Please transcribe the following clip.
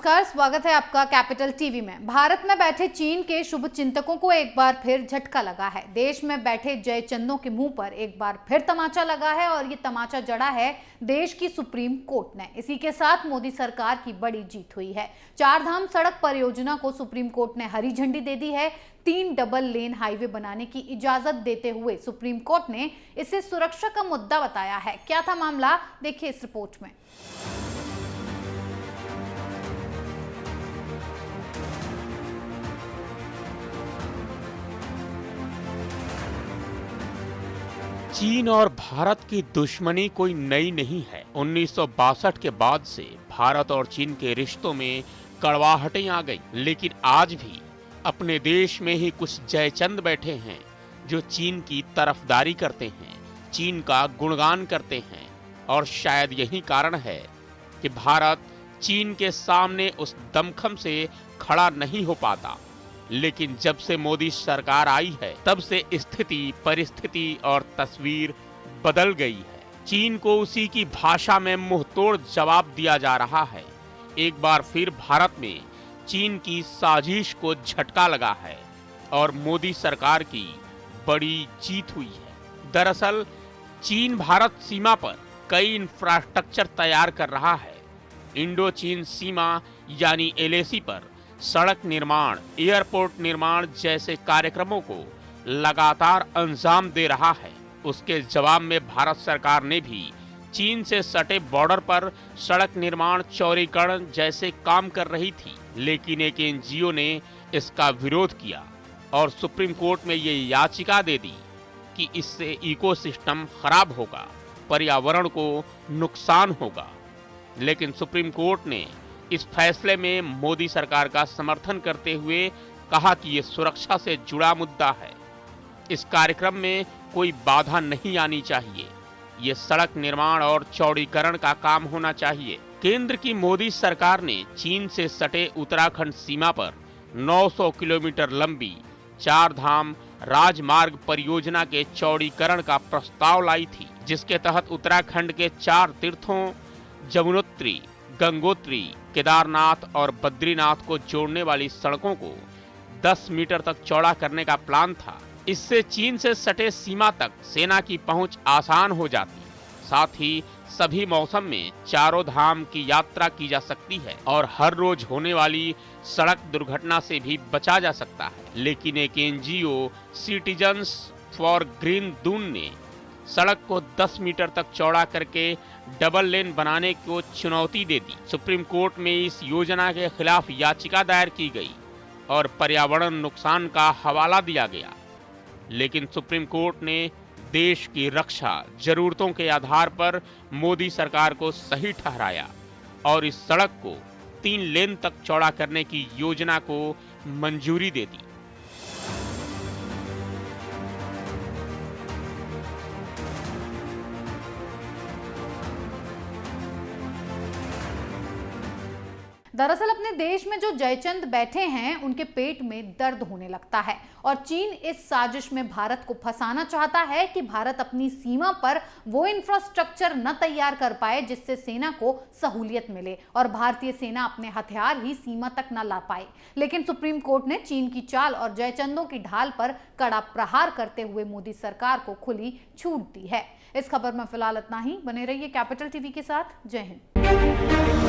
नमस्कार, स्वागत है आपका कैपिटल टीवी में। भारत में बैठे चीन के शुभ चिंतकों को एक बार फिर झटका लगा है। देश में बैठे जयचंदों के मुंह पर एक बार फिर तमाचा लगा है और ये तमाचा जड़ा है देश की सुप्रीम कोर्ट ने। इसी के साथ मोदी सरकार की बड़ी जीत हुई है। चारधाम सड़क परियोजना को सुप्रीम कोर्ट ने हरी झंडी दे दी है। 3 डबल लेन हाईवे बनाने की इजाजत देते हुए सुप्रीम कोर्ट ने इसे सुरक्षा का मुद्दा बताया है। क्या था मामला, देखिए इस रिपोर्ट में। चीन और भारत की दुश्मनी कोई नई नहीं है। 1962 के बाद से भारत और चीन के रिश्तों में कड़वाहटें आ गई, लेकिन आज भी अपने देश में ही कुछ जयचंद बैठे हैं जो चीन की तरफदारी करते हैं, चीन का गुणगान करते हैं। और शायद यही कारण है कि भारत चीन के सामने उस दमखम से खड़ा नहीं हो पाता। लेकिन जब से मोदी सरकार आई है, तब से स्थिति, परिस्थिति और तस्वीर बदल गई है। चीन को उसी की भाषा में मुंहतोड़ जवाब दिया जा रहा है। एक बार फिर भारत में चीन की साजिश को झटका लगा है और मोदी सरकार की बड़ी जीत हुई है। दरअसल चीन भारत सीमा पर कई इंफ्रास्ट्रक्चर तैयार कर रहा है। इंडो चीन सीमा यानी LAC पर सड़क निर्माण, एयरपोर्ट निर्माण जैसे कार्यक्रमों को लगातार अंजाम दे रहा है। उसके जवाब में भारत सरकार ने भी चीन से सटे बॉर्डर पर सड़क निर्माण, चौड़ीकरण जैसे काम कर रही थी। लेकिन एक NGO ने इसका विरोध किया और सुप्रीम कोर्ट में ये याचिका दे दी कि इससे इकोसिस्टम खराब होगा, पर्यावरण को नुकसान होगा। लेकिन सुप्रीम कोर्ट ने इस फैसले में मोदी सरकार का समर्थन करते हुए कहा कि ये सुरक्षा से जुड़ा मुद्दा है। इस कार्यक्रम में कोई बाधा नहीं आनी चाहिए। ये सड़क निर्माण और चौड़ीकरण का काम होना चाहिए। केंद्र की मोदी सरकार ने चीन से सटे उत्तराखंड सीमा पर 900 किलोमीटर लंबी चारधाम राजमार्ग परियोजना के चौड़ीकरण का प्रस्ताव लाई थी, जिसके तहत उत्तराखंड के 4 तीर्थों यमुनोत्री, गंगोत्री, केदारनाथ और बद्रीनाथ को जोड़ने वाली सड़कों को 10 मीटर तक चौड़ा करने का प्लान था। इससे चीन से सटे सीमा तक सेना की पहुंच आसान हो जाती, साथ ही सभी मौसम में चारों धाम की यात्रा की जा सकती है और हर रोज होने वाली सड़क दुर्घटना से भी बचा जा सकता है। लेकिन एक NGO citizens for green Doon ने सड़क को 10 मीटर तक चौड़ा करके डबल लेन बनाने को चुनौती दे दी। सुप्रीम कोर्ट में इस योजना के खिलाफ याचिका दायर की गई और पर्यावरण नुकसान का हवाला दिया गया। लेकिन सुप्रीम कोर्ट ने देश की रक्षा जरूरतों के आधार पर मोदी सरकार को सही ठहराया और इस सड़क को 3 लेन तक चौड़ा करने की योजना को मंजूरी दे दी। दरअसल अपने देश में जो जयचंद बैठे हैं, उनके पेट में दर्द होने लगता है और चीन इस साजिश में भारत को फंसाना चाहता है कि भारत अपनी सीमा पर वो इंफ्रास्ट्रक्चर न तैयार कर पाए जिससे सेना को सहूलियत मिले और भारतीय सेना अपने हथियार ही सीमा तक न ला पाए। लेकिन सुप्रीम कोर्ट ने चीन की चाल और जयचंदों की ढाल पर कड़ा प्रहार करते हुए मोदी सरकार को खुली छूट दी है। इस खबर में फिलहाल इतना ही। बने रहिए कैपिटल टीवी के साथ। जय हिंद।